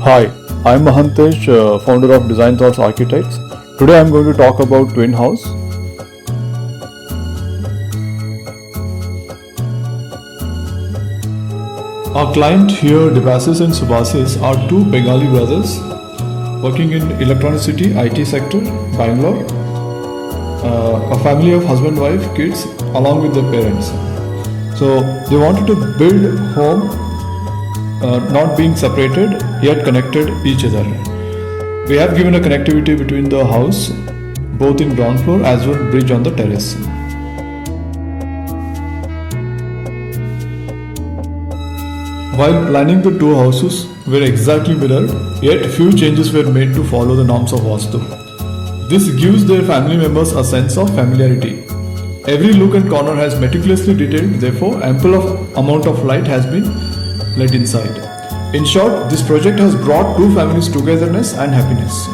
Hi, I'm Mahantesh, founder of Design Thoughts Architects. Today I'm going to talk about Twin House. Our client here, Debasis and Subasis, are two Bengali brothers working in electronicity IT sector, Bangalore. A family of husband, wife, kids, along with their parents. So they wanted to build home, not being separated yet connected each other. We have given a connectivity between the house, both in ground floor as well bridge on the terrace. While planning the two houses were exactly mirrored, yet few changes were made to follow the norms of Vastu. This gives their family members a sense of familiarity. Every nook and corner has meticulously detailed, therefore ample amount of light has been let inside. In short, this project has brought two families togetherness and happiness.